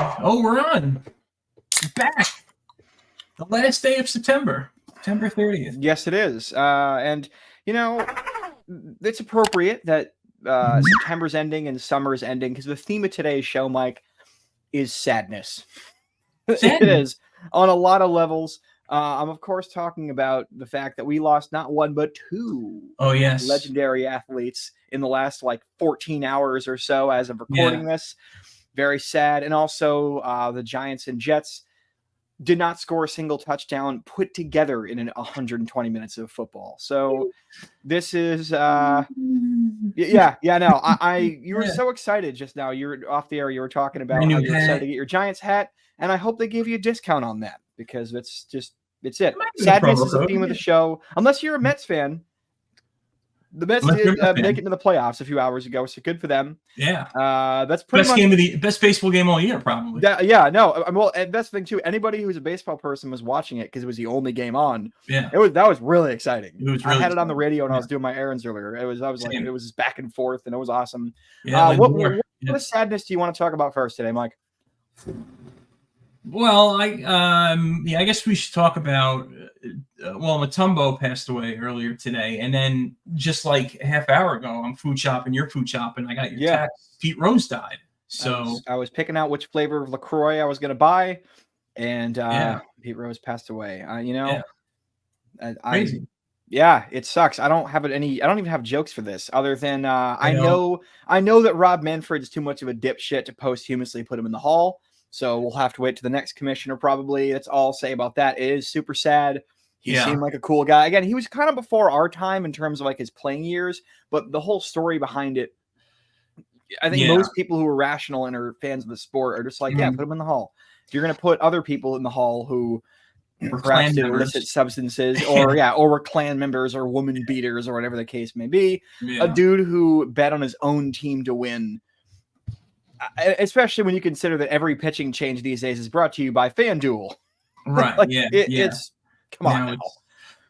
Oh, we're on. Back. The last day of September 30th. Yes, it is. And, it's appropriate that September's ending and summer's ending because the theme of today's show, Mike, is sadness. It is on a lot of levels. I'm, of course, talking about the fact that we lost not one, but two legendary athletes in the last, 14 hours or so as of recording this. Very sad. And also the Giants and Jets did not score a single touchdown put together in 120 minutes of football. So this is, no. You were so excited just now. You were off the air. You were talking about how you're excited to get your Giants hat. And I hope they give you a discount on that because it's it. Sadness is the theme of the show. Unless you're a Mets fan. The Mets did make it to the playoffs a few hours ago, so good for them. Yeah, that's pretty much best baseball game all year, probably. Well, and that's the thing too. Anybody who's a baseball person was watching it because it was the only game on. Yeah, that was really exciting. I had it on the radio when I was doing my errands earlier. It was back and forth, and it was awesome. Yeah, what sadness do you want to talk about first today, Mike? Well, I guess we should talk about. Mutombo passed away earlier today, and then just like a half hour ago, I'm food shopping. You're food shopping. I got your text. Pete Rose died. So I was picking out which flavor of LaCroix I was going to buy, and Pete Rose passed away. Crazy. It sucks. I don't even have jokes for this other than I know that Rob Manfred's too much of a dipshit to posthumously put him in the Hall. So we'll have to wait to the next commissioner probably. That's all I'll say about that. It is super sad. He seemed like a cool guy. Again, he was kind of before our time in terms of his playing years, but the whole story behind it, I think most people who are rational and are fans of the sport are just put him in the Hall. If you're going to put other people in the Hall who perhaps illicit substances or were clan members or woman beaters or whatever the case may be, a dude who bet on his own team to win, especially when you consider that every pitching change these days is brought to you by FanDuel. Right. It's come on. Now.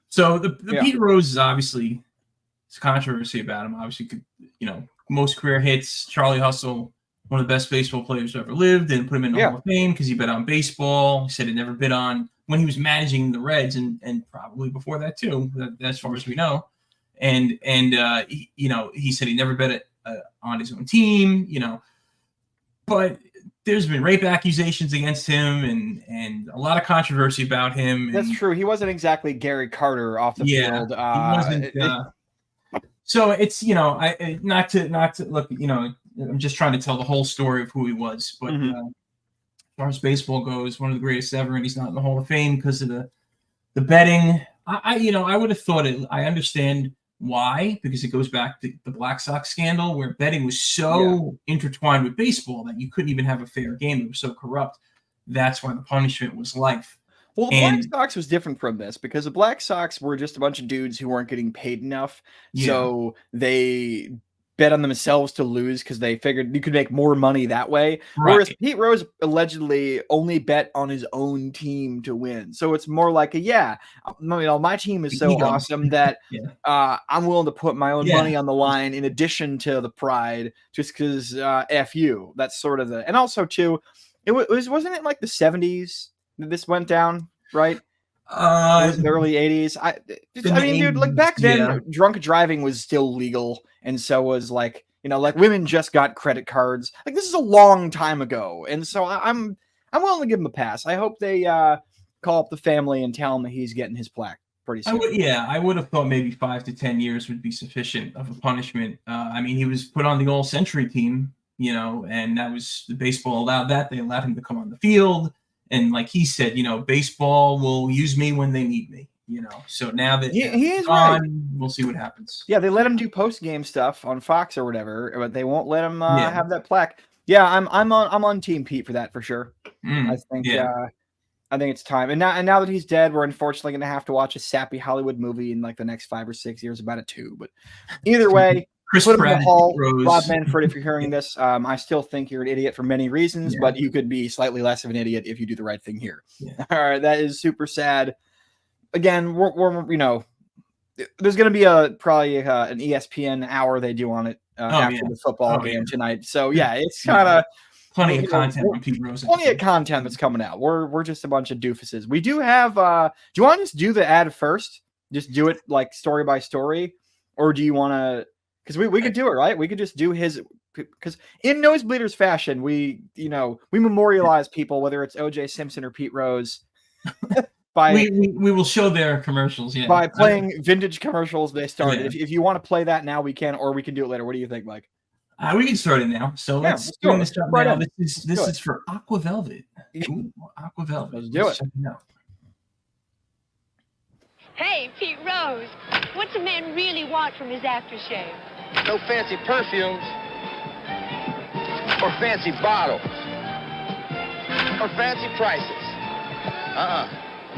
So the Pete Rose is obviously it's controversy about him. Obviously, most career hits. Charlie Hustle, one of the best baseball players who ever lived, didn't put him in the Hall of Fame because he bet on baseball. He said he never bet on when he was managing the Reds and probably before that too, as far as we know. And he said he never bet on his own team. But there's been rape accusations against him and a lot of controversy about him. That's true. He wasn't exactly Gary Carter off the field. He wasn't. So it's not to look. I'm just trying to tell the whole story of who he was. But as far as baseball goes, one of the greatest ever, and he's not in the Hall of Fame because of the betting. I would have thought it. I understand. Why? Because it goes back to the Black Sox scandal where betting was so intertwined with baseball that you couldn't even have a fair game. It was so corrupt. That's why the punishment was life. Well, the Black Sox was different from this because the Black Sox were just a bunch of dudes who weren't getting paid enough. Yeah. So they bet on themselves to lose because they figured you could make more money that way. Right. Whereas Pete Rose allegedly only bet on his own team to win. So it's more like my team is so awesome that I'm willing to put my own money on the line in addition to the pride just because F you. That's sort of and also too, wasn't it like the 70s that this went down, right? It was the early 80s. Dude, back then, drunk driving was still legal, and so was women just got credit cards. This is a long time ago, and so I'm willing to give him a pass. I hope they call up the family and tell him that he's getting his plaque pretty soon. I would have thought maybe 5 to 10 years would be sufficient of a punishment. He was put on the All-Century team, and that was the baseball allowed that. They allowed him to come on the field. And like he said, baseball will use me when they need me, So now that he is on, right. We'll see what happens. Yeah, they let him do post-game stuff on Fox or whatever, but they won't let him have that plaque. Yeah, I'm on Team Pete for that for sure. I think I think it's time. And now that he's dead, we're unfortunately going to have to watch a sappy Hollywood movie in the next 5 or 6 years about it too. But either way. Chris put him in the Hall. Rose. Bob Manfred, if you're hearing this, I still think you're an idiot for many reasons, but you could be slightly less of an idiot if you do the right thing here. Yeah. All right, that is super sad. Again, we're there's going to be probably an ESPN hour they do on it after the football game tonight. So it's kind of plenty of content on Pete Rose. Plenty of content that's coming out. We're just a bunch of doofuses. We do have. Do you want to just do the ad first? Just do it like story by story, or do you want to? Because we could do it, right? We could just do his. Because in Nosebleeders fashion, we memorialize people, whether it's O.J. Simpson or Pete Rose. We will show their commercials, by playing vintage commercials they started. If you want to play that now, we can, or we can do it later. What do you think, Mike? We can start it now. So let's do this up now. This is for Aqua Velvet. Ooh, Aqua Velvet. Let's do it. Check it out. Hey, Pete Rose, what's a man really want from his aftershave? No fancy perfumes, or fancy bottles, or fancy prices.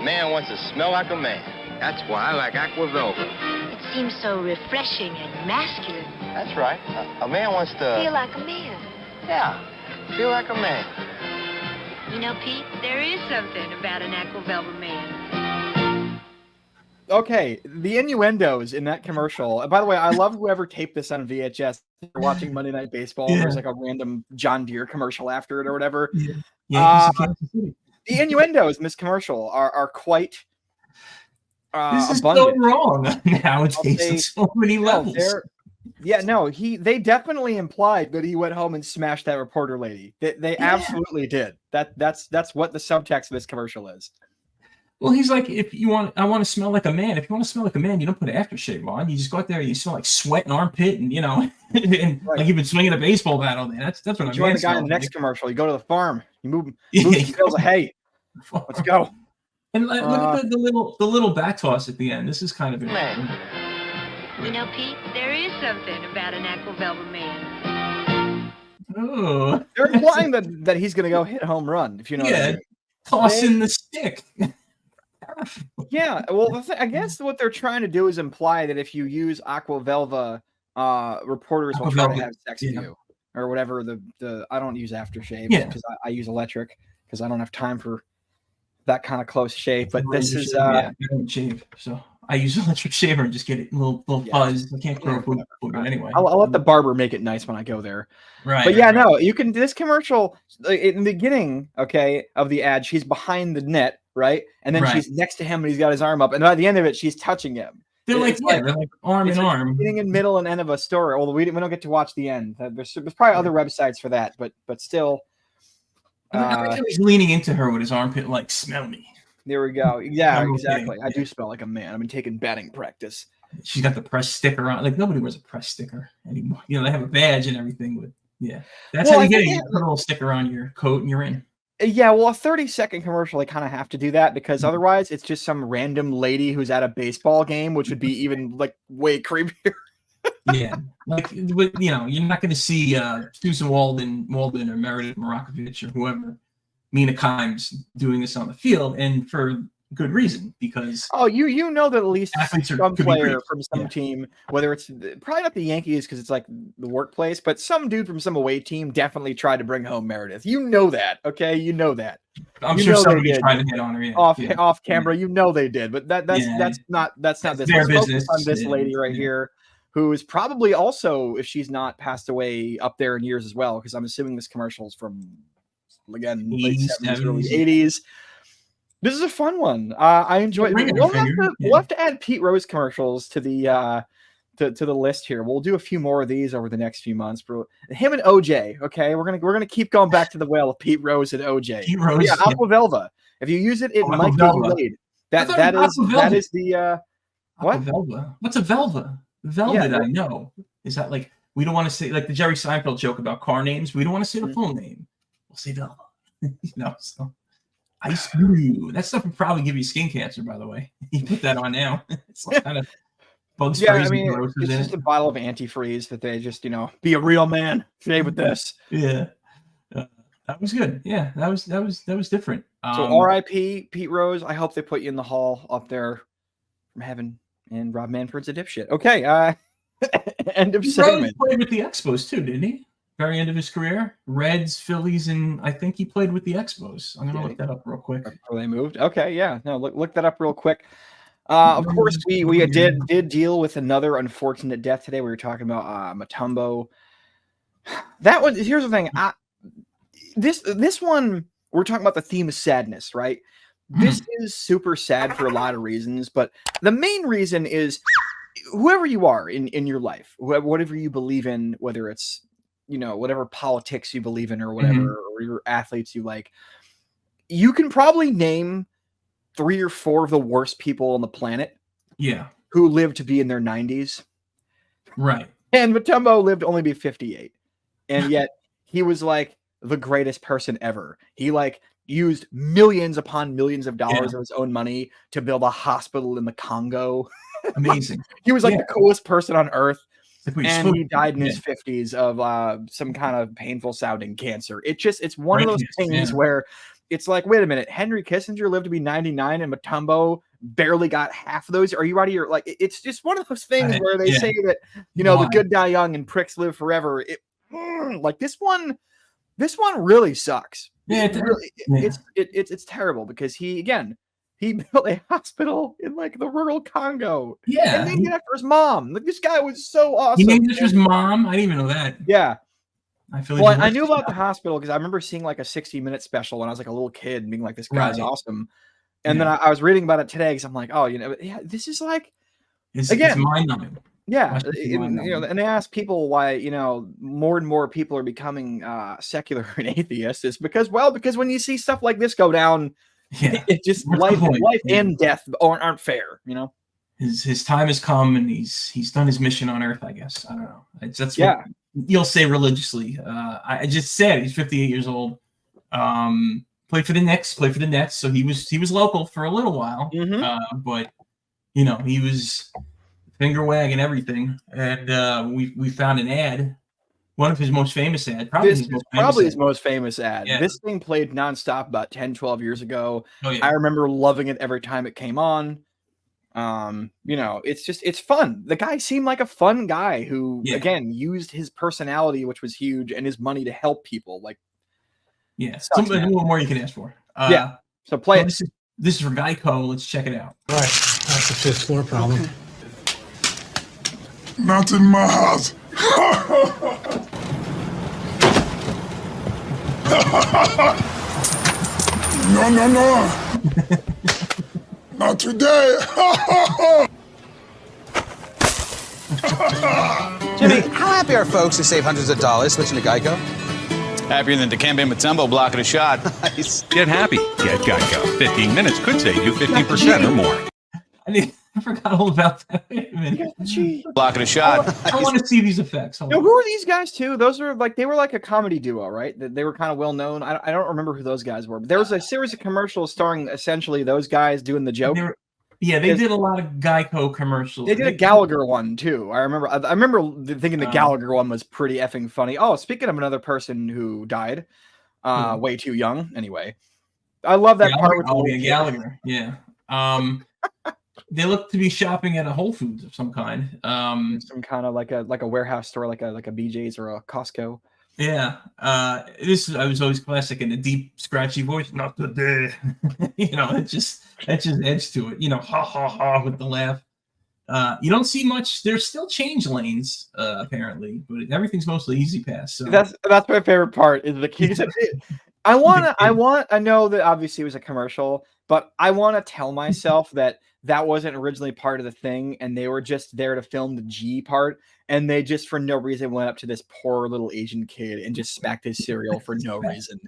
Man wants to smell like a man. That's why I like Aqua Velva. It seems so refreshing and masculine. That's right. A man wants to... Feel like a man. Yeah, feel like a man. You know, Pete, there is something about an Aqua Velva man. Okay, the innuendos in that commercial. And by the way, I love whoever taped this on VHS. You're watching Monday Night Baseball. Yeah. There's like a random John Deere commercial after it or whatever. The innuendos in this commercial are quite this is abundant. so wrong nowadays on so many levels. They definitely implied that he went home and smashed that reporter lady. They absolutely did. That's what the subtext of this commercial is. Well, he's like, I want to smell like a man. If you want to smell like a man, you don't put aftershave on. You just go out there and you smell like sweat and armpit, and and like you've been swinging a baseball bat all day. That's what I'm. You want the guy in the next commercial? You go to the farm. You move some bales of hay. Let's go. And look at the little back toss at the end. This is kind of man. You know, Pete, there is something about an Aqua Velva man. Oh, they're implying that he's going to go hit home run. If you know, what I mean. Tossing the stick. Yeah, well, I guess what they're trying to do is imply that if you use Aqua Velva, reporters will try to have sex with you or whatever. The I don't use aftershave because I use electric because I don't have time for that kind of close shave. But this is I don't shave, so I use electric shaver and just get it a little buzz. I can't grow but anyway. I'll let the barber make it nice when I go there. Right. But no, you can. This commercial in the beginning, of the ad, she's behind the net. Right, and then she's next to him, and he's got his arm up, and by the end of it, she's touching him. They're like arm in arm, beginning and middle and end of a story. Well, we don't get to watch the end. There's probably other websites for that, but still, he's leaning into her with his armpit, like smell me. There we go. Yeah, exactly. I do smell like a man. I've been taking batting practice. She's got the press sticker on. Like nobody wears a press sticker anymore. They have a badge and everything. That's how you get it. You put a little sticker on your coat and you're in. Yeah, well, a 30-second commercial, they kind of have to do that because otherwise it's just some random lady who's at a baseball game, which would be even like way creepier. Like you're not going to see Susan Walden or Meredith Marakovich or whoever, Mina Kimes doing this on the field, and for good reason because you know that at least some player from some team, whether it's probably not the Yankees because it's like the workplace, but some dude from some away team definitely tried to bring home Meredith. You know that, okay? You know that. I'm sure somebody tried to hit on her off camera. You know they did, but that's not this. Their business. On this lady right here, who is probably also, if she's not passed away, up there in years as well, because I'm assuming this commercial is from late 70s, early 80s. This is a fun one. I enjoy it. We'll have to add Pete Rose commercials to the to the list here. We'll do a few more of these over the next few months. Bro. Him and OJ. Okay, we're gonna keep going back to the well of Pete Rose and OJ. Pete Rose, Aqua Velva. If you use it, it might be delayed. That is the what? Velva. What's a Velva? Velvet. I know. Is that like we don't want to say like the Jerry Seinfeld joke about car names? We don't want to say the full name. We'll say Velva. So. Ice Blue. That stuff would probably give you skin cancer, by the way. You put that on now. It's kind of bug sprays. It's just a bottle of antifreeze that they just, be a real man. Shave with this. Yeah. That was good. Yeah, that was different. So R.I.P. Pete Rose. I hope they put you in the hall up there from heaven. And Rob Manfred's a dipshit. Okay. End of segment. Rose played with the Expos too, didn't he? Very end of his career, Reds, Phillies, and I think he played with the Expos. I'm gonna look that up real quick. Before they moved, okay, yeah, no, look that up real quick. Of course, we did deal with another unfortunate death today. We were talking about Mutombo. That was here's the thing. this one, we're talking about the theme of sadness, right? This is super sad for a lot of reasons, but the main reason is whoever you are in your life, whatever you believe in, whether it's, whatever politics you believe in or whatever, or your athletes you like, you can probably name 3 or 4 of the worst people on the planet. Yeah. Who lived to be in their 90s. Right. And Mutombo lived only be 58. And yet he was like the greatest person ever. He like used millions upon millions of dollars of his own money to build a hospital in the Congo. Amazing. He was like the coolest person on earth. And he died in his 50s of some kind of painful sounding cancer. It's one of those things where it's like, wait a minute, Henry Kissinger lived to be 99 and Mutombo barely got half of those. Are you out of your, like, it's just one of those things where they say that, the good die young and pricks live forever. Like this one really sucks. Yeah, it's terrible because he built a hospital in like the rural Congo. Yeah. And named it after his mom. Like this guy was so awesome. He named it after his mom? I didn't even know that. Yeah. I knew about the hospital because I remember seeing like a 60-minute special when I was like a little kid and being like, this guy's awesome. And then I was reading about it today because I'm like, oh, this is like, it's mind-numbing. Yeah. And they ask people why, more and more people are becoming secular and atheists. It's because when you see stuff like this go down, it just life and death aren't fair, His time has come and he's done his mission on Earth, I guess. I don't know. That's what you'll say religiously. I just said he's 58 years old. Played for the Nets. So he was local for a little while. But he was finger wagging everything. And we found an ad, one of his most famous ads. Probably his most famous ad. Yeah. This thing played nonstop about 10, 12 years ago. Oh, yeah. I remember loving it every time it came on. It's fun. The guy seemed like a fun guy who again used his personality, which was huge, and his money to help people. Like, something a little more you can ask for. So play it. This is for Geico. Let's check it out. Right, that's a 5th floor problem. Not in my house. No. Not today. Jimmy, how happy are folks who save hundreds of dollars switching to Geico? Happier than Dikembe and Mutombo blocking a shot. Nice. Get happy. Get Geico. 15 minutes could save you 15% or more. I forgot all about that. Blocking a shot. I want to see these effects. Who are these guys too? Those are like, they were like a comedy duo, right? They were kind of well known. I don't remember who those guys were, but there was a series of commercials starring essentially those guys doing the joke. They did a lot of Geico commercials. They did a Gallagher one too. I remember thinking the Gallagher one was pretty effing funny. Oh, speaking of another person who died, way too young. Anyway, I love that part with Gallagher. Yeah. They look to be shopping at a Whole Foods of some kind. Some kind of like a warehouse store, like a BJ's or a Costco. Yeah. I was always classic in a deep, scratchy voice. Not today. It just edge to it. Ha ha ha with the laugh. You don't see much. There's still change lanes, apparently, but everything's mostly easy pass. So that's my favorite part is the keys. I know that obviously it was a commercial, but I want to tell myself that wasn't originally part of the thing, and they were just there to film the G part, and they just for no reason went up to this poor little Asian kid and just smacked his cereal for no reason.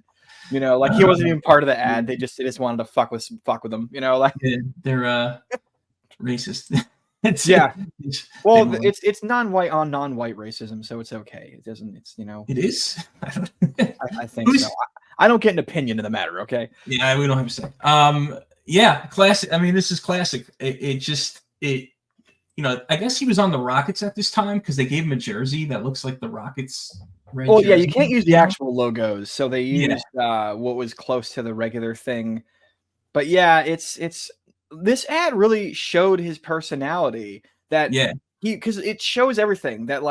Like he wasn't even part of the ad. They just wanted to fuck with him. Like they're racist. It's non-white on non-white racism, so it's okay. It doesn't. It is. I think so. I don't get an opinion in the matter. Okay. Yeah, we don't have a say. Classic. I mean, this is classic. I guess he was on the Rockets at this time because they gave him a jersey that looks like the Rockets. Jersey. You can't use the actual logos, so they used what was close to the regular thing. But it's this ad really showed his personality. Because it shows everything that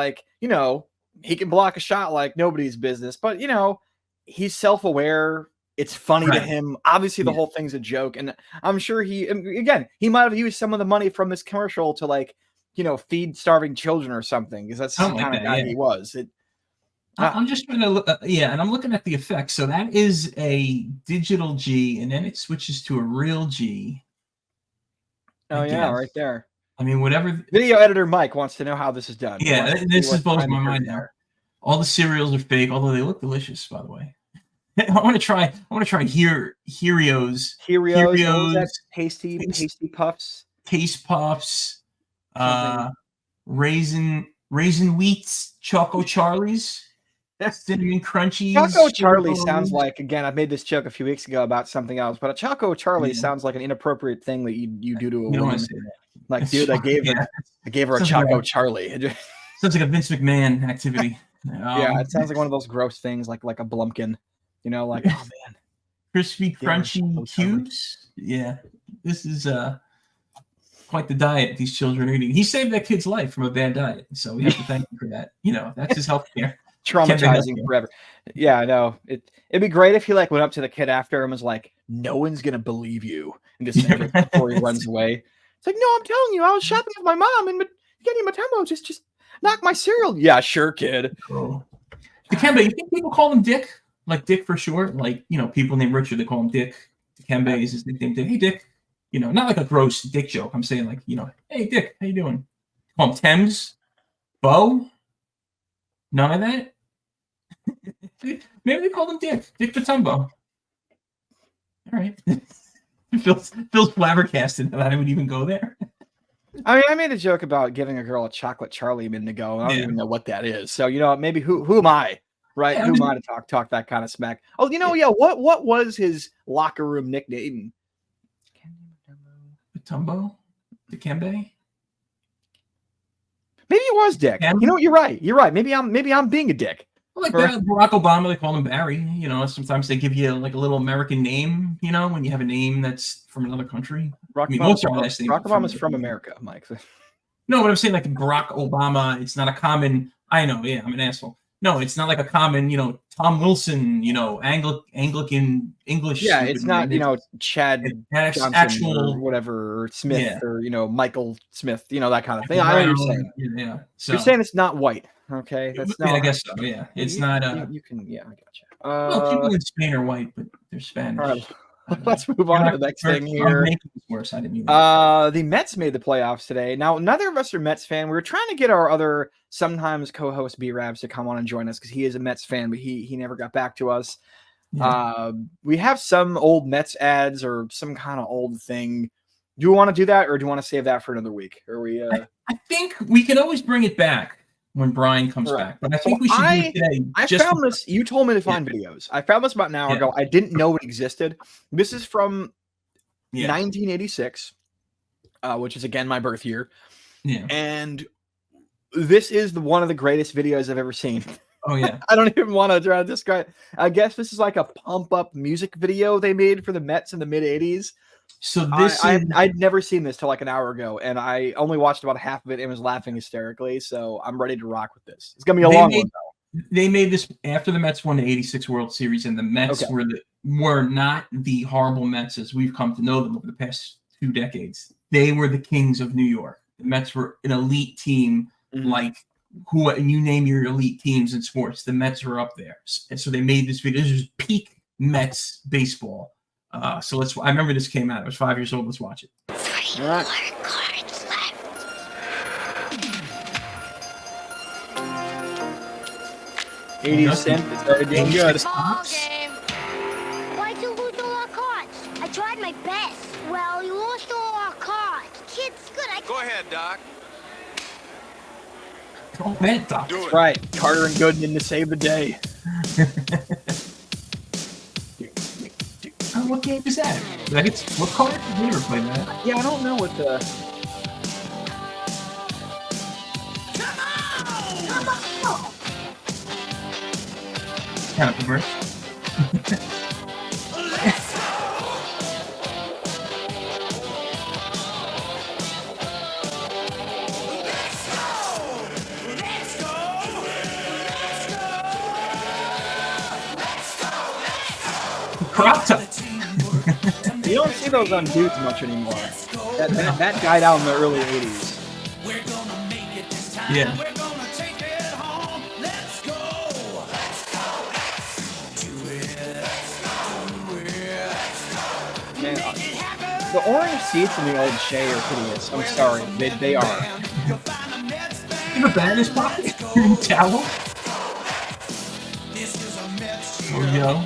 he can block a shot like nobody's business, but he's self-aware. It's funny to him. Obviously, the whole thing's a joke, and I'm sure he might have used some of the money from this commercial to feed starving children or something, because that's the kind of guy he was. I'm just trying to look. And I'm looking at the effects. So that is a digital G, and then it switches to a real G. Oh yeah, right there. I mean, whatever. Video editor Mike wants to know how this is done. Yeah, this is blowing my mind now. All the cereals are fake, although they look delicious, by the way. I want to try Cheerios. Tasty Puffs. Taste Puffs. Raisin Wheats, Choco Charlies. Cinnamon Crunchies. Choco Charlie sounds like, again, I made this joke a few weeks ago about something else, but a Choco Charlie sounds like an inappropriate thing that you do to a woman. Like, dude, I gave her a Choco Charlie. Sounds like a Vince McMahon activity. Yeah, it sounds like one of those gross things, like a Blumpkin. You know, like, oh man, crispy, crunchy cubes. Yeah, this is quite the diet these children are eating. He saved that kid's life from a bad diet, so we have to thank him for that. You know, that's his healthcare. Traumatizing forever. Yeah, I know. It'd be great if he like went up to the kid after and was like, "No one's gonna believe you," and just before he runs away. It's like, "No, I'm telling you, I was shopping with my mom and getting Mutombo just knock my cereal." Yeah, sure, kid. Cool. Dikembe, you think people call him Dick? Like Dick for short? Like, you know, people named Richard, they call him Dick. Dikembe is his nickname. Hey, Dick. You know, not like a gross dick joke. I'm saying like, you know, hey, Dick, how you doing? Call him Thames? Bo? None of that? Maybe they called him Dick Mutombo. All right. Phil's flabbergasted that I would even go there. I mean, I made a joke about giving a girl a chocolate Charlie a minute ago, and I don't even know what that is. So, you know, maybe who am I? Right? Who am I to talk that kind of smack? Oh, you know, yeah, what was his locker room nickname? Mutombo? Dikembe? Maybe it was Dick. You know what? You're right. Maybe I'm being a dick. Well, like Barack Obama, they call him Barry. You know, sometimes they give you like a little American name, you know, when you have a name that's from another country. Barack Obama's from America, Mike. No, but I'm saying like Barack Obama, it's not a common, I know, yeah, I'm an asshole. No, it's not like a common, you know, Tom Wilson, you know, Anglican English. Yeah, it's not, you know, Chad Johnson actual or whatever, or Smith or, you know, Michael Smith, you know, that kind of thing. I understand. Yeah. So, you're saying it's not white. Okay. That's not. I guess so. Yeah. It's not. You can. Yeah, I gotcha. Well, people in Spain are white, but they're Spanish. All right. Let's move on to the next thing here. Worse. I didn't mean that. The Mets made the playoffs today. Now, neither of us are Mets fan. We were trying to get our other sometimes co-host B-Rabs to come on and join us because he is a Mets fan, but he never got back to us. Yeah. We have some old Mets ads or some kind of old thing. Do you want to do that, or do you want to save that for another week? Or we? I think we can always bring it back when Brian comes back, but I think we should do it today. I found this. You told me to find videos. I found this about an hour ago. I didn't know it existed. This is from 1986, which is again my birth year. Yeah, and this is one of the greatest videos I've ever seen. Oh yeah, I don't even want to try to describe. I guess this is like a pump up music video they made for the Mets in the mid '80s. So this I'd never seen this till like an hour ago, and I only watched about half of it and was laughing hysterically. So I'm ready to rock with this. It's gonna be a long one though. They made this after the Mets won the '86 World Series, and the Mets were not the horrible Mets as we've come to know them over the past 2 decades. They were the kings of New York. The Mets were an elite team, like you name your elite teams in sports. The Mets were up there, and so they made this video. This was peak Mets baseball. So I remember this came out. I was 5 years old. Let's watch it. 3 more cards left. 80 cents. It's already doing good. Ball game. Why'd you lose all our cards? I tried my best. Well, you lost all our cards. Kid's good. Go ahead, Doc. Oh man, Doc. That's right. Carter and Gooden to save the day. What game is that? Did I get what card? We never played that. Yeah, I don't know what the. Kind of perverse. Crop top. You don't see those on dudes much anymore. That died out in the early 80s. Yeah. Man, the orange seats in the old Shea are hideous. I'm sorry, they are. In the bag in his pocket? Towel? Oh, yo.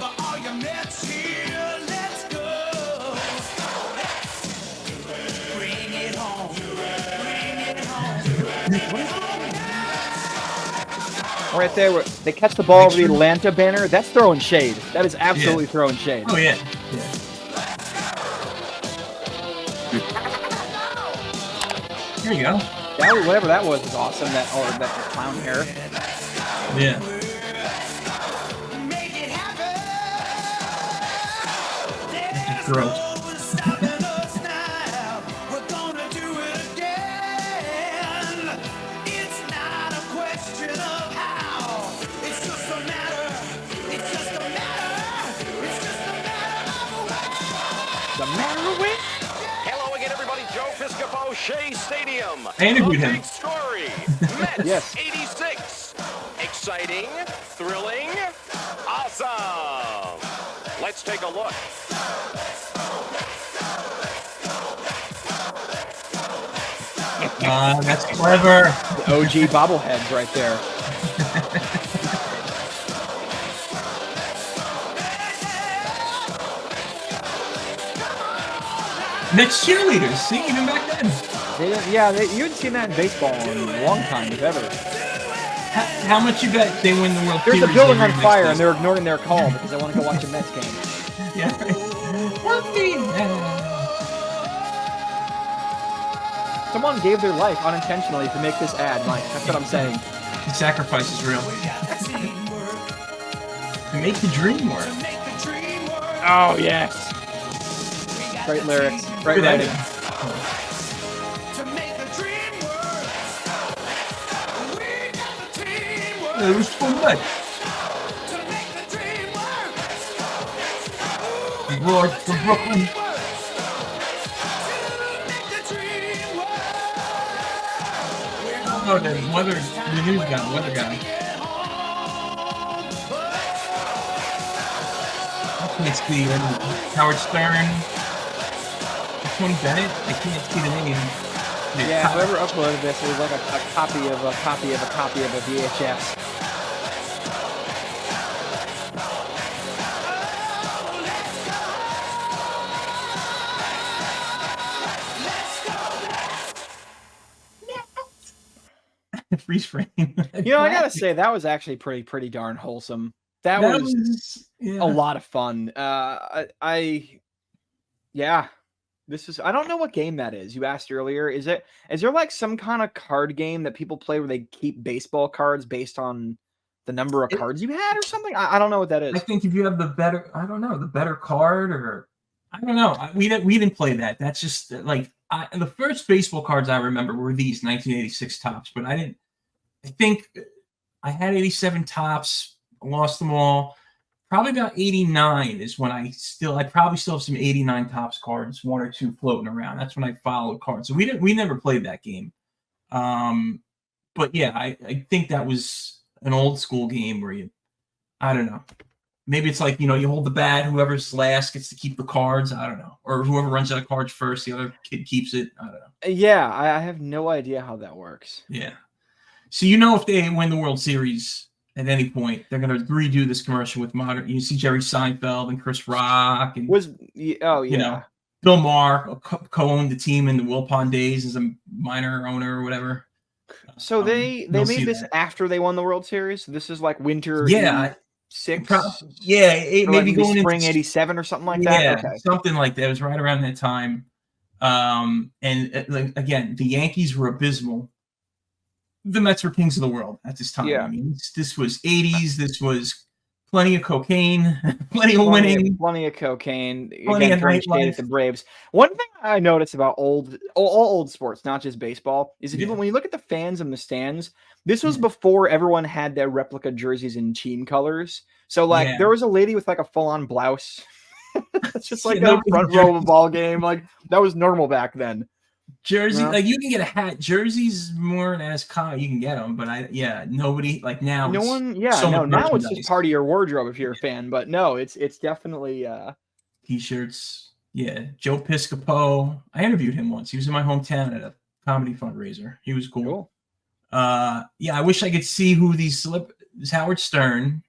Right there, where they catch the ball over the Atlanta banner. That's throwing shade. That is absolutely throwing shade. Oh, yeah. Here you go. Whatever that was awesome. That clown hair. Yeah. That's gross. Hello again, everybody. Joe Piscopo, Shea Stadium. I interviewed him. Big story. Mets Yes. 86. Exciting, thrilling, awesome. Let's take a look. That's clever. The OG bobbleheads right there. Mets cheerleaders, see, even back then. You hadn't seen that in baseball in a long time, if ever. How much you bet they win the World Series? There's a building on fire, and they're ignoring their call because they want to go watch a Mets game. Yeah. Someone gave their life unintentionally to make this ad, Mike. That's what I'm saying. The sacrifice is real. To make the dream work. Oh, yes. Great lyrics. Great writing. It was so much. Lord from Brooklyn. Oh, the news guy, weather guy. I can't see Howard Stern. Tony Bennett. I can't see the name. Yeah, whoever uploaded this, it was like a copy of a copy of a copy of a VHS. Freeze frame. I gotta say that was actually pretty darn wholesome. That was a lot of fun. I don't know what game that is. You asked earlier. Is there like some kind of card game that people play where they keep baseball cards based on the number of cards you had or something? I don't know what that is. I think if you have the better card, or I don't know. We didn't play that. That's just like the first baseball cards I remember were these 1986 tops, but I think I had 87 tops, lost them all. Probably about 89 is when I probably still have some 89 tops cards, one or two floating around. That's when I followed cards. So we never played that game. But yeah, I think that was an old school game where I don't know. Maybe it's like, you hold the bat, whoever's last gets to keep the cards. I don't know. Or whoever runs out of cards first, the other kid keeps it. I don't know. Yeah, I have no idea how that works. Yeah. So if they win the World Series at any point, they're going to redo this commercial with modern. You see Jerry Seinfeld and Chris Rock and Bill Maher co-owned the team in the Wilpon days as a minor owner or whatever. So they made this after they won the World Series. This is like winter. Yeah. 86. Maybe going spring into 87 or something like that. Yeah, okay. Something like that. It was right around that time. And again, the Yankees were abysmal. The Mets were kings of the world at this time. Yeah. I mean, this was 80s. This was plenty of cocaine, plenty of winning, plenty of cocaine. Plenty of nightlife. The Braves. One thing I noticed about all old sports, not just baseball, is that when you look at the fans in the stands, this was before everyone had their replica jerseys in team colors. So there was a lady with like a full-on blouse. It's just like a front row of a ball game. Like that was normal back then. Jersey, No. like you can get a hat. Jerseys more than as you can get them, but nobody like now. No one, yeah, so no. much Now it's merchandise. just part of your wardrobe if you're a fan. But no, it's definitely T-shirts. Yeah, Joe Piscopo. I interviewed him once. He was in my hometown at a comedy fundraiser. He was cool. Yeah, I wish I could see who these is Howard Stern.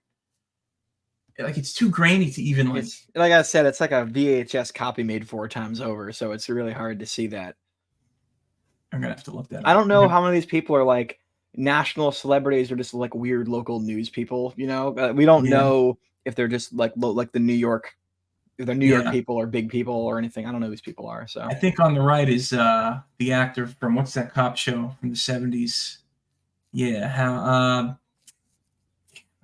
Like it's too grainy to even like. Like I said, it's like a VHS copy made 4 times over, so it's really hard to see that. I'm gonna have to look that up. I don't know how many of these people are like national celebrities or just like weird local news people. You know, we don't know if they're just like the New York, if they're New York people or big people or anything. I don't know who these people are. So I think on the right is the actor from what's that cop show from the 70s? Yeah, how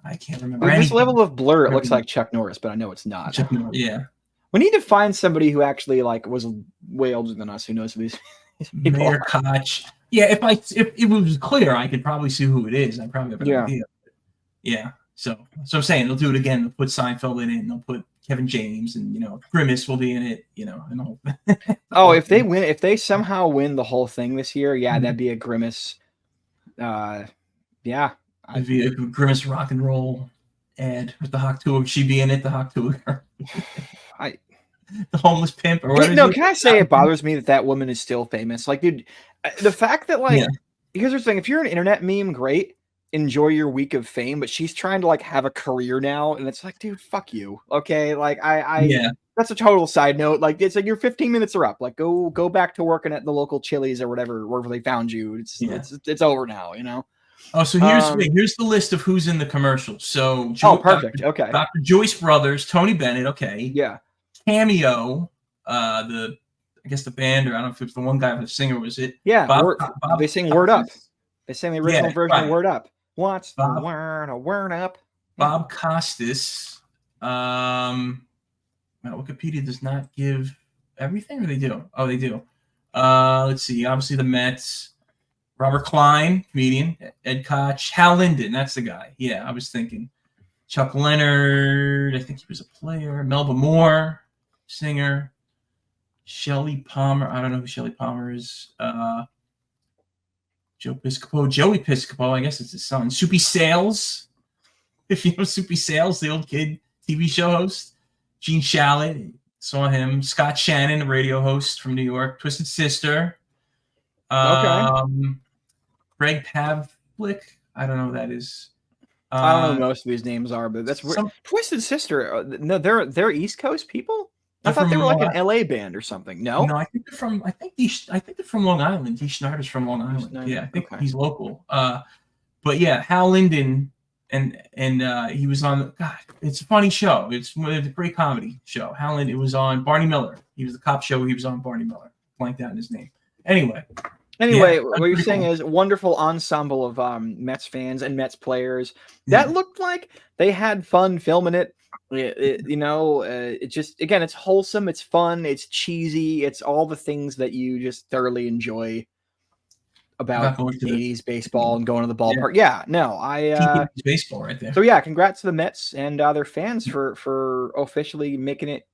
I can't remember. With this level of blur, it looks like Chuck Norris, but I know it's not. Chuck Norris, yeah. We need to find somebody who actually like was way older than us who knows who these people Mayor are. Koch. Yeah, if it was clear, I could probably see who it is. I probably have an idea. Yeah. So I'm saying they'll do it again. They'll put Seinfeld in it, and they'll put Kevin James, and Grimace will be in it. And all. Oh, if they win, if they somehow win the whole thing this year, that'd be a Grimace. Yeah. It'd be a Grimace rock and roll ad with the Hawk Tuah. She'd be in it, the Hawk Tuah. The homeless pimp. Or no, can I say it bothers me that woman is still famous? Like, dude, the fact that here's the thing: if you're an internet meme, great, enjoy your week of fame. But she's trying to like have a career now, and it's like, dude, fuck you. Okay, like that's a total side note. Like, it's like your 15 minutes are up. Like, go back to working at the local Chili's or wherever they found you. It's over now. Oh, so here's the list of who's in the commercial. So perfect. Okay. Dr. Joyce Brothers, Tony Bennett. Okay. Yeah. Cameo, I guess the band, or I don't know if it's the one guy, but the singer was it? Yeah. Bob they sing Word Up. They sang the original version of Word Up. What's the word up? Bob Costas. Wikipedia does not give everything, or they do? Oh, they do. Let's see. Obviously, the Mets. Robert Klein, comedian. Ed Koch. Hal Linden, that's the guy. Yeah, I was thinking. Chuck Leonard, I think he was a player. Melba Moore, singer. Shelley Palmer, I don't know who Shelley Palmer is. Joey Piscopo, I guess it's his son. Soupy Sales, if you know Soupy Sales, the old kid TV show host. Gene Shalit, saw him. Scott Shannon, a radio host from New York. Twisted Sister. Greg Pavlik, I don't know who that is. I don't know who most of these names are, but that's Twisted Sister. No, they're East Coast people. I thought they were like an LA band or something. No, I think they're from. I think they're from Long Island. Dee Schneider's from Long Island. Yeah, I think he's local. But yeah, Hal Linden, and he was on. God, it's a funny show. It's a great comedy show. Hal Linden was on Barney Miller. He was the cop show. He was on Barney Miller. Blanked out in his name. Anyway, what you're saying is wonderful ensemble of Mets fans and Mets players. That looked like they had fun filming it. It just, again, it's wholesome, it's fun, it's cheesy, it's all the things that you just thoroughly enjoy about 80s baseball and going to the ballpark. Baseball right there. So yeah, congrats to the Mets and their fans for officially making it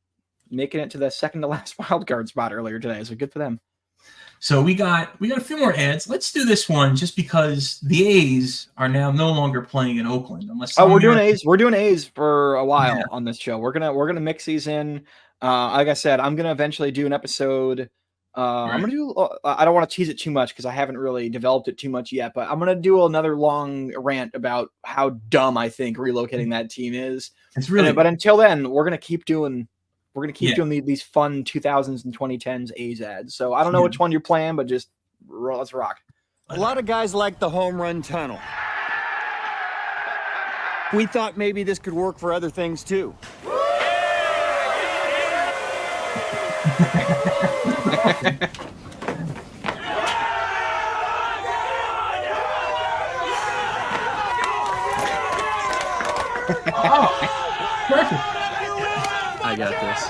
to the second to last wild card spot earlier today. So good for them. So we got a few more ads. Let's do this one just because the A's are now no longer playing in Oakland. We're doing A's. We're doing A's for a while on this show. We're gonna mix these in. Like I said, I'm gonna eventually do an episode. I'm gonna do. I don't want to tease it too much because I haven't really developed it too much yet. But I'm gonna do another long rant about how dumb I think relocating that team is. It's really. But until then, we're gonna keep doing. We're going to keep doing these fun 2000s and 2010s A's ads. So I don't know which one you're playing, but just let's rock. A lot of guys like the home run tunnel. We thought maybe this could work for other things too. Perfect. I got this.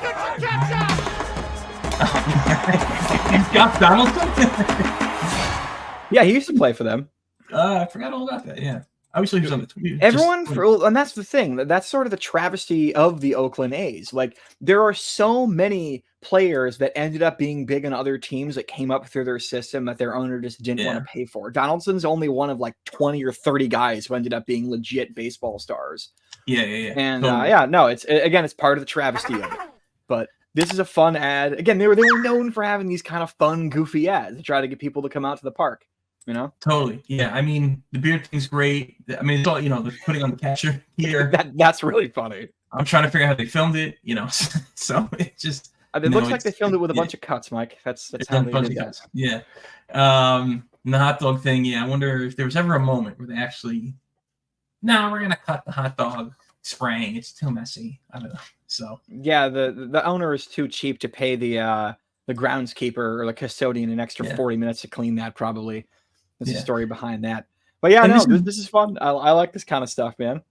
Josh Donaldson? Yeah, he used to play for them. I forgot all about that. Yeah. Obviously, he was on the tweet. Everyone, and that's the thing. That's sort of the travesty of the Oakland A's. Like, there are so many players that ended up being big on other teams that came up through their system that their owner just didn't want to pay for. Donaldson's only one of like 20 or 30 guys who ended up being legit baseball stars. Yeah. And totally. It's part of the travesty of it. But this is a fun ad. Again, they were known for having these kind of fun, goofy ads to try to get people to come out to the park. You know, totally. Yeah, I mean, the beard thing's great. I mean, it's all, you know, they're putting on the catcher here. That's really funny. I'm trying to figure out how they filmed it. You know, so it just it looks like they filmed it with a bunch of cuts, Mike. That's how they did that. Yeah. And the hot dog thing. Yeah, I wonder if there was ever a moment where they actually, we're gonna cut the hot dog spraying. It's too messy. I don't know. So yeah, the owner is too cheap to pay the groundskeeper or the custodian an extra 40 minutes to clean that probably. There's a story behind that. But yeah, this is fun. I like this kind of stuff, man.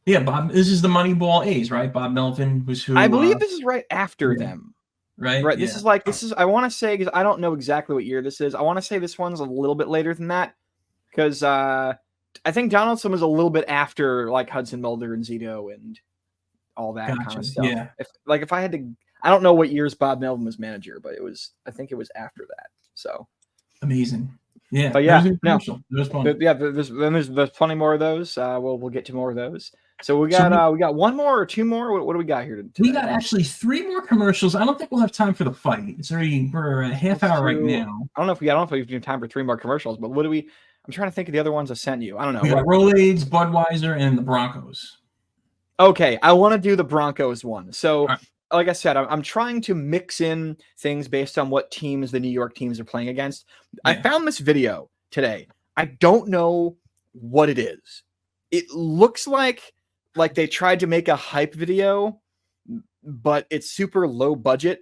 Yeah, Bob, this is the Moneyball A's, right? Bob Melvin was who. I believe this is right after them. Right? Right. This is I want to say, because I don't know exactly what year this is. I want to say this one's a little bit later than that. Because I think Donaldson was a little bit after like Hudson Mulder and Zito and all that kind of stuff. Yeah. If I had to, I don't know what years Bob Melvin was manager, but I think it was after that. So amazing. Yeah, but yeah, there's plenty more of those. We'll get to more of those. So we got one more or two more. What do we got here today? We got actually 3 more commercials. I don't think we'll have time for the fight. We're a half hour right now. I don't know if we have time for 3 more commercials, but what do we? I'm trying to think of the other ones I sent you. I don't know. We got Rolaids, Budweiser, and the Broncos. Okay, I want to do the Broncos one. So. Like I said, I'm trying to mix in things based on what teams the New York teams are playing against. Yeah. I found this video today. I don't know what it is. It looks like they tried to make a hype video, but it's super low budget.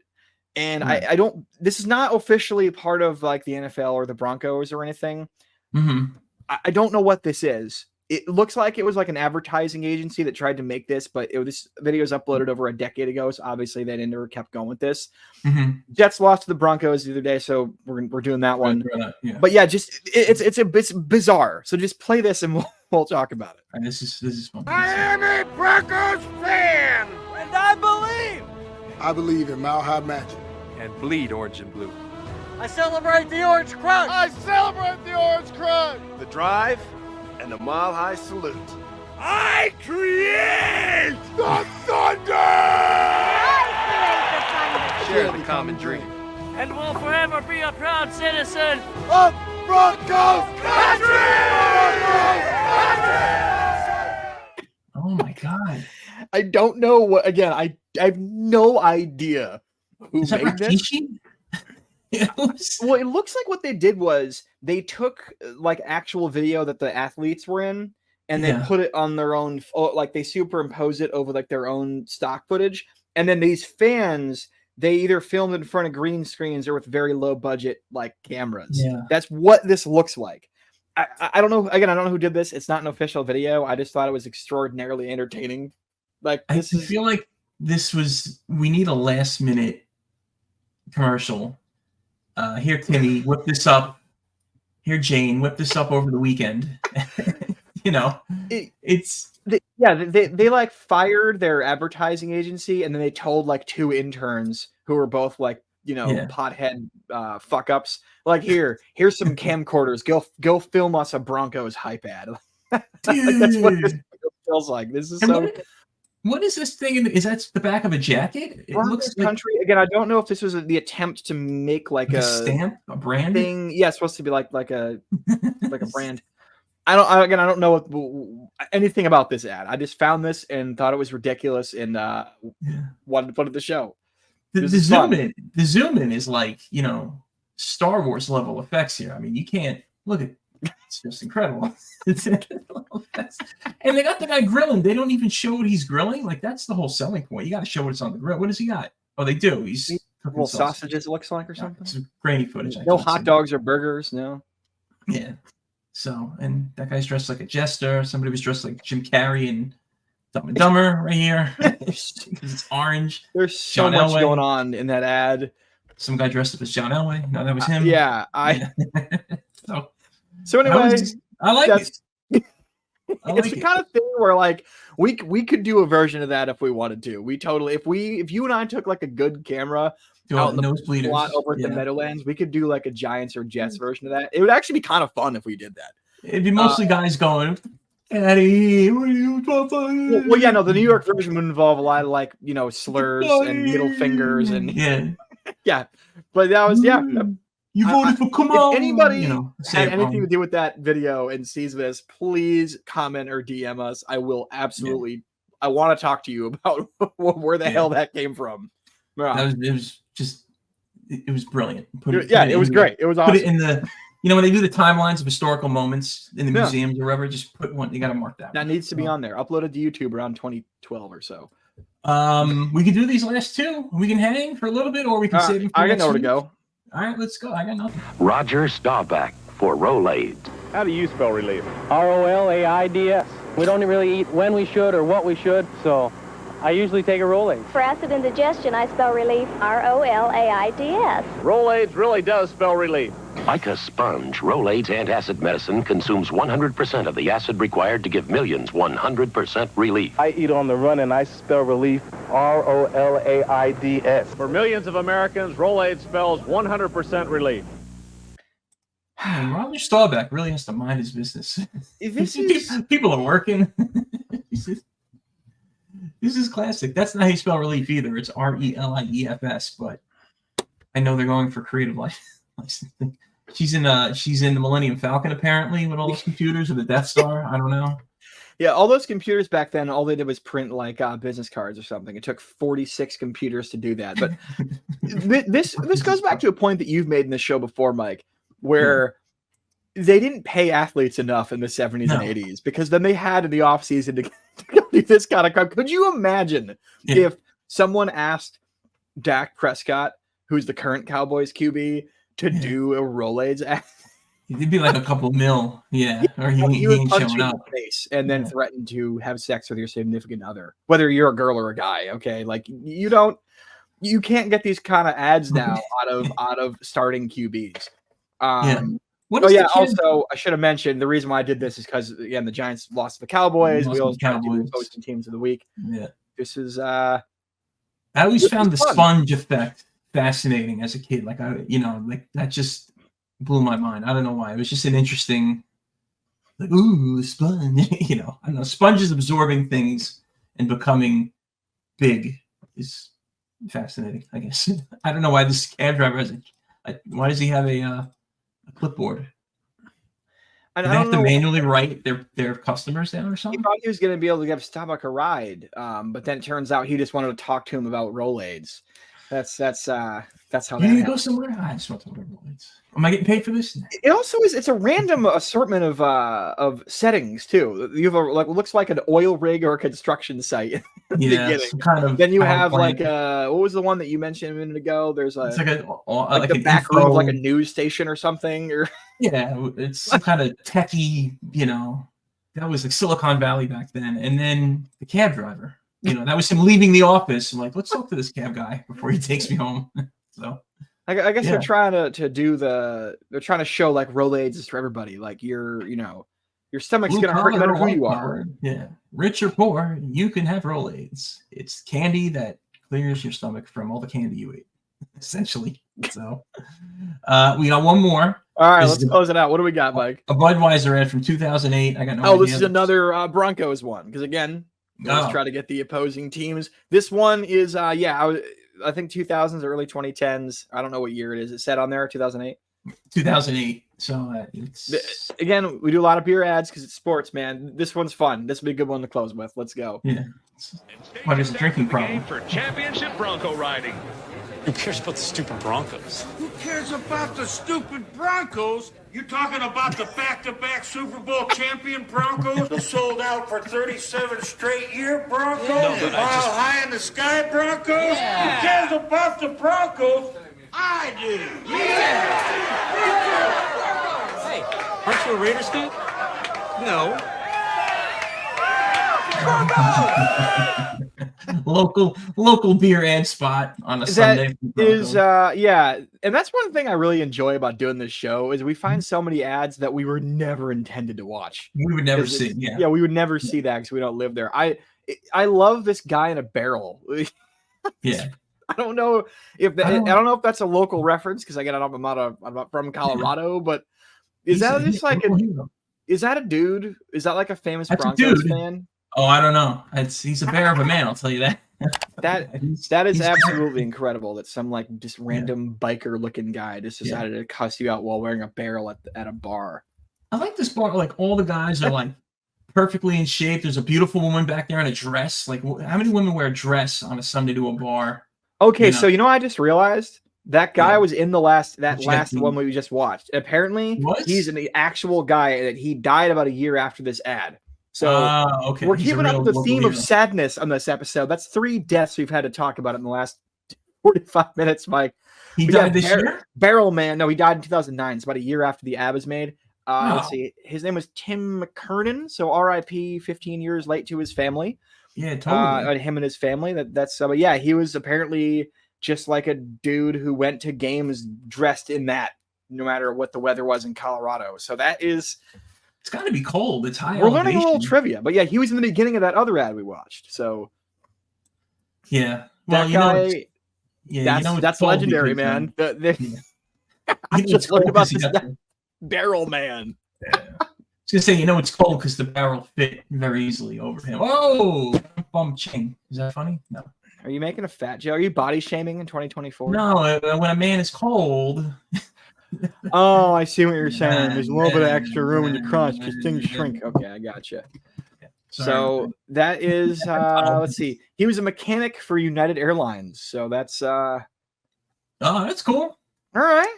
And I don't. This is not officially part of like the NFL or the Broncos or anything. Mm-hmm. I don't know what this is. It looks like it was like an advertising agency that tried to make this, but this video was uploaded over a decade ago, so obviously they never kept going with this. Mm-hmm. Jets lost to the Broncos the other day, so we're doing that one. Yeah. But yeah, just it's bizarre. So just play this and we'll talk about it. Right, this is fun. I am a Broncos fan, and I believe in Mile High Magic and bleed orange and blue. I celebrate the Orange Crush. I celebrate the Orange Crush. The drive and the Mile High Salute. I create the thunder! I create the thunder! Share the common dream. And will forever be a proud citizen of Broncos country! Oh my God. I don't know what, again, I have no idea who made this. Well, it looks like what they did was they took like actual video that the athletes were in and they put it on their own, like they superimpose it over like their own stock footage. And then these fans, they either filmed in front of green screens or with very low budget like cameras. Yeah. That's what this looks like. I don't know. Again, I don't know who did this. It's not an official video. I just thought it was extraordinarily entertaining. Like I feel like we need a last minute commercial. Here, Timmy, whip this up. Here, Jane, whip this up over the weekend. You know, they like fired their advertising agency, and then they told like 2 interns who were both like, you know, pothead fuck ups. Like, here's some camcorders. Go film us a Broncos hype ad. Like, that's what this feels like. This is What is this thing? Is that the back of a jacket? It looks like country. Again, I don't know if this was the attempt to make like a stamp, a brand thing. Yeah, it's supposed to be like a like a brand. I don't know anything about this ad. I just found this and thought it was ridiculous and wanted to put it the show. The zoom in is like, you know, Star Wars level effects here. I mean, you can't look at. It's just incredible. And they got the guy grilling. They don't even show what he's grilling. Like, that's the whole selling point. You got to show what's on the grill. What does he got? Oh, they do. He's little sausages, it looks like, or something. It's grainy footage. No hot dogs or burgers. No. Yeah. So, and that guy's dressed like a jester. Somebody was dressed like Jim Carrey and Dumb and Dumber right here. It's orange. There's so much going on in that ad. Some guy dressed up as John Elway. No, that was him. Yeah. So anyway, I like it. It's the kind of thing where like we could do a version of that if we wanted to. We totally if you and I took like a good camera out in the Nosebleeders lot over at the Meadowlands, we could do like a Giants or Jets version of that. It would actually be kind of fun if we did that. It'd be mostly guys going, Eddie, what are you talking? Well, yeah, no, the New York version would involve a lot of like, you know, slurs and middle fingers and yeah. But that was You voted for come on. If anybody had anything to do with that video and sees this, please comment or DM us. I will absolutely. I want to talk to you about where the hell that came from. It was brilliant. It was great. It was awesome. Put it in the, when they do the timelines of historical moments in the museums or whatever, just put one. You got to mark that. That needs to be on there. Uploaded to YouTube around 2012 or so. We can do these last two. We can hang for a little bit, or we can save them. I got nowhere to go. All right, let's go. I got nothing. Roger Staubach for Rolaids. How do you spell relief? Rolaids. We don't really eat when we should or what we should, so I usually take a Rolaids. For acid indigestion, I spell relief Rolaids. Rolaids really does spell relief. Like a sponge, Rolaids antacid medicine consumes 100% of the acid required to give millions 100% relief. I eat on the run and I spell relief Rolaids. For millions of Americans, Rolaids spells 100% relief. Roger Staubach really has to mind his business. People are working. This is classic. That's not how you spell relief either. It's RELIEFS, but I know they're going for creative licensing. She's in the Millennium Falcon apparently with all those computers or the Death Star. I don't know. Yeah, all those computers back then, all they did was print like business cards or something. It took 46 computers to do that. But this goes back to a point that you've made in this show before, Mike, where they didn't pay athletes enough in the 70s and 80s because then they had in the offseason to go do this kind of crap. Could you imagine if someone asked Dak Prescott, who's the current Cowboys QB, to do a Rolaids ad? It'd be like a couple mil, or he ain't showing up. Face and then threaten to have sex with your significant other, whether you're a girl or a guy. Okay, like you can't get these kind of ads now out of starting QBs. Also, I should have mentioned the reason why I did this is because again the Giants lost to the Cowboys. We also tried to do the posting teams of the week. Yeah, this is. I always found the sponge effect fascinating as a kid. Like that just blew my mind. I don't know why. It was just an interesting, like, ooh, sponge. I don't know. Sponges absorbing things and becoming big is fascinating. I guess I don't know why this cab driver has why does he have a clipboard? Do they have to manually write their customers down or something? He thought he was going to be able to give Staubach a ride, but then it turns out he just wanted to talk to him about Rolaids. That's how that. You need to go somewhere. I just want to talk about Rolaids. Am I getting paid for this? It also is. It's a random assortment of settings too. You have what looks like an oil rig or a construction site. Kind of. Then you have like what was the one that you mentioned a minute ago? There's it's like the back room of like a news station or something. Or it's some kind of techie. That was like Silicon Valley back then. And then the cab driver. That was him leaving the office. I'm like, let's talk to this cab guy before he takes me home. So. I guess they're trying they're trying to show like Rolaids is for everybody. Like your stomach's going to hurt no matter who you are. Yeah. Rich or poor, you can have Rolaids. It's candy that clears your stomach from all the candy you ate, essentially. So we got one more. All right, let's close it out. What do we got, Mike? A Budweiser ad from 2008. I got no idea. This is another Broncos one. Because again, let's try to get the opposing teams. This one is I think 2000s, early 2010s. I don't know what year it is. It said on there 2008. 2008. So again, we do a lot of beer ads because it's sports, man. This one's fun. This will be a good one to close with. Let's go. Yeah. What is a drinking problem? For championship Bronco riding. Who cares about the stupid Broncos? Who cares about the stupid Broncos? You talking about the back-to-back Super Bowl champion Broncos who sold out for 37 straight year Broncos? No, High in the sky Broncos? Yeah. Who cares about the Broncos? I do. Yeah. Hey, aren't you a Raiders fan? No. local beer and spot on a Sunday. Yeah, and that's one thing I really enjoy about doing this show is we find so many ads that we were never intended to watch. We would never see. Yeah, we would never see that because we don't live there. I love this guy in a barrel. Yeah. I don't know if that's a local reference because I'm not from Colorado, but is that just like is that a dude? Is that like a famous Broncos fan? Oh, I don't know. He's a bear of a man, I'll tell you that. that is absolutely incredible that some like just random biker looking guy just decided to cuss you out while wearing a barrel at a bar. I like this bar. Like all the guys are like perfectly in shape. There's a beautiful woman back there in a dress. Like how many women wear a dress on a Sunday to a bar? Okay, so I just realized that guy was in the last one we just watched. Apparently, he's an actual guy that he died about a year after this ad. So we're keeping up the theme of sadness on this episode. That's 3 deaths we've had to talk about in the last 45 minutes, Mike. He died this year? Barrel Man. No, he died in 2009. It's about a year after the ad was made. Let's see. His name was Tim McKernan. So R.I.P. 15 years late to his family. Yeah, totally. Him and his family. That's yeah. He was apparently just like a dude who went to games dressed in that, no matter what the weather was in Colorado. So that is. It's got to be cold. It's high. We're learning a little trivia, but yeah, he was in the beginning of that other ad we watched. So yeah, well, that's legendary, man. I just learned about this barrel man. Yeah. I was gonna say, it's cold because the barrel fit very easily over him. Oh, bum ching. Is that funny? No. Are you making a fat joke? Are you body shaming in 2024? No, when a man is cold. Oh, I see what you're saying. There's a little bit of extra room in your crotch because things shrink. Okay, I gotcha. So that is let's see. He was a mechanic for United Airlines. So that's that's cool. All right.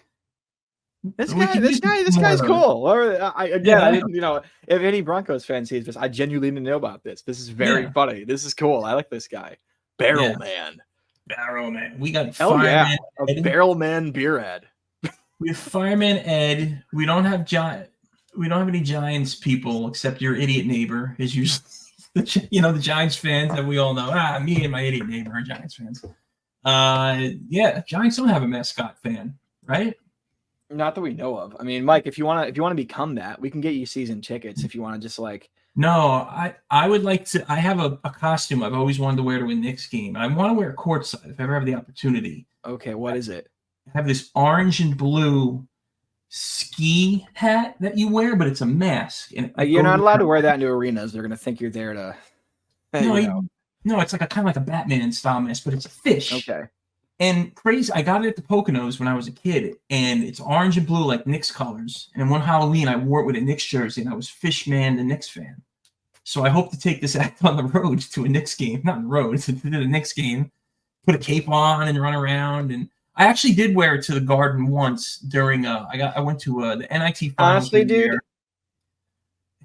This guy's cool. I didn't, if any Broncos fan sees this, I genuinely didn't know about this. This is very funny. This is cool. I like this guy. Barrel Man. Barrel Man. We got Fireman a Barrel Man beer ad. We have Fireman Ed. We don't have any Giants people except your idiot neighbor is usually the Giants fans that we all know. Me and my idiot neighbor are Giants fans. Giants don't have a mascot fan, right? Not that we know of. I mean, Mike, if you want to become that, we can get you season tickets if you want to just like. No, I would like to. I have a costume I've always wanted to wear to a Knicks game. I want to wear it courtside if I ever have the opportunity. Okay, what is it? I have this orange and blue ski hat that you wear, but it's a mask. And you're not allowed to wear that into arenas. They're going to think you're there to. No, it's like kind of like a Batman style mask, but it's a fish. Okay. And crazy, I got it at the Poconos when I was a kid, and it's orange and blue like Knicks colors. And one Halloween, I wore it with a Knicks jersey, and I was Fishman, the Knicks fan. So I hope to take this act on the road to a Knicks game, not on the road, to the Knicks game, put a cape on and run around. And I actually did wear it to the Garden once during I went to the NIT finals. Honestly, dude.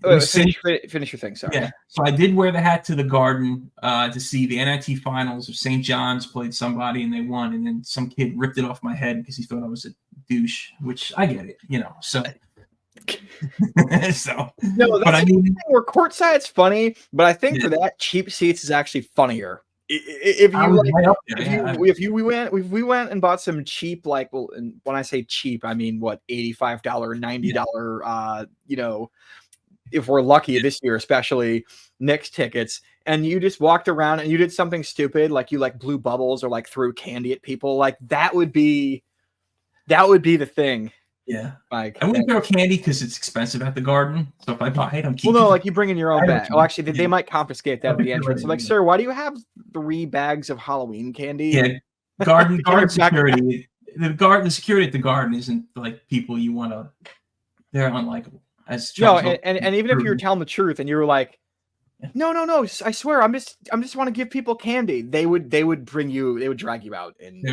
Finish your thing. Sorry. Yeah. So I did wear the hat to the Garden to see the NIT finals of St. John's played somebody and they won, and then some kid ripped it off my head because he thought I was a douche, which I get it, So. No, that's the thing where courtside's funny, but I think for that cheap seats is actually funnier. If we went and bought some cheap, like, well, and when I say cheap, I mean what, $85, $90, if we're lucky this year, especially Knicks tickets, and you just walked around and you did something stupid, like you like blew bubbles or like threw candy at people, like that would be the thing. Yeah, like I wouldn't throw candy because it's expensive at the Garden. So if I buy it, I'm keeping. Well, no, like you bring in your own bag. Oh, actually, they might confiscate that at the entrance. So, like, sir, why do you have 3 bags of Halloween candy? Yeah, Garden security. The security at the Garden isn't like people you want to. They're unlikable. And even if you were telling the truth and you were like, no, I swear, I'm just want to give people candy. They would drag you out and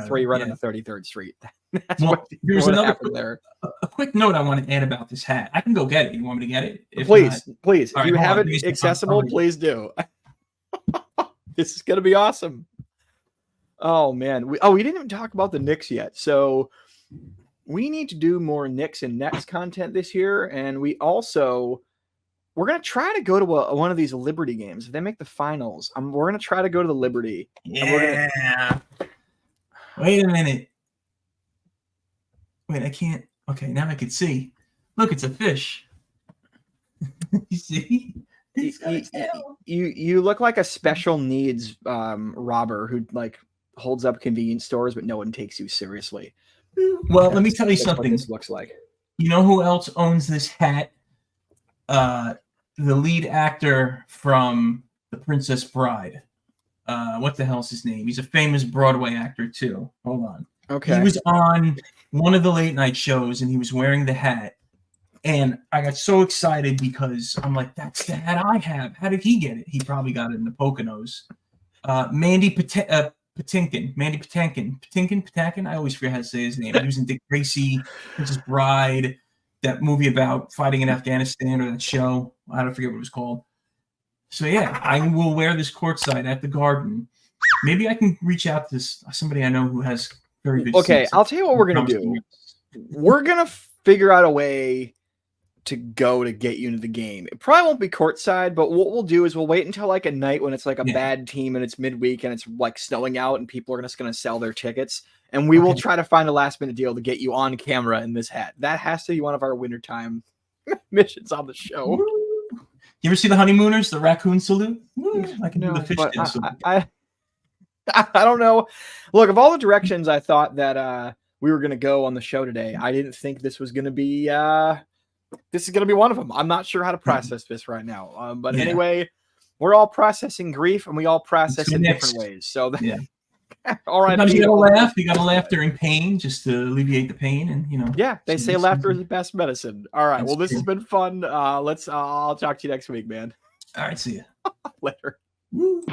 throw you right on the 33rd Street. That's here's another there. A quick note I want to add about this hat. I can go get it. You want me to get it? Please. If you have it accessible, please do. This is gonna be awesome. Oh man, we didn't even talk about the Knicks yet. So we need to do more Knicks and Nets content this year, and we also we're gonna try to go to one of these Liberty games. If they make the finals, we're gonna try to go to the Liberty. Yeah. Wait a minute. Wait, I can't. Okay, now I can see. Look, it's a fish. You see? You look like a special needs robber who like holds up convenience stores, but no one takes you seriously. Well, let me tell you something. What this looks like. You know who else owns this hat? The lead actor from The Princess Bride. What the hell's his name? He's a famous Broadway actor too. Hold on. Okay. He was on one of the late night shows and he was wearing the hat. And I got so excited because I'm like, that's the hat I have. How did he get it? He probably got it in the Poconos. Mandy Patinkin. I always forget how to say his name. He was in Dick Tracy, Princess Bride, that movie about fighting in Afghanistan, or that show. I don't forget what it was called. So yeah, I will wear this courtside at the Garden. Maybe I can reach out to somebody I know who has very good seats. I'll tell you what we're gonna do. We're gonna figure out a way to go to get you into the game. It probably won't be courtside, but what we'll do is we'll wait until like a night when it's like a bad team and it's midweek and it's like snowing out and people are just going to sell their tickets. And we will try to find a last minute deal to get you on camera in this hat. That has to be one of our wintertime missions on the show. You ever see the Honeymooners, the raccoon salute? I can do the fish tail salute. I don't know. Look, of all the directions I thought that we were going to go on the show today, I didn't think this was going to be this is going to be one of them. I'm not sure how to process this right now. But anyway, we're all processing grief and we all process in different ways. So all right. Sometimes you got to laugh. You got to laugh during pain just to alleviate the pain. And, you know. Yeah, they say laughter is the best medicine. All right. Well, this has been fun. I'll talk to you next week, man. All right. See ya. Later. Woo.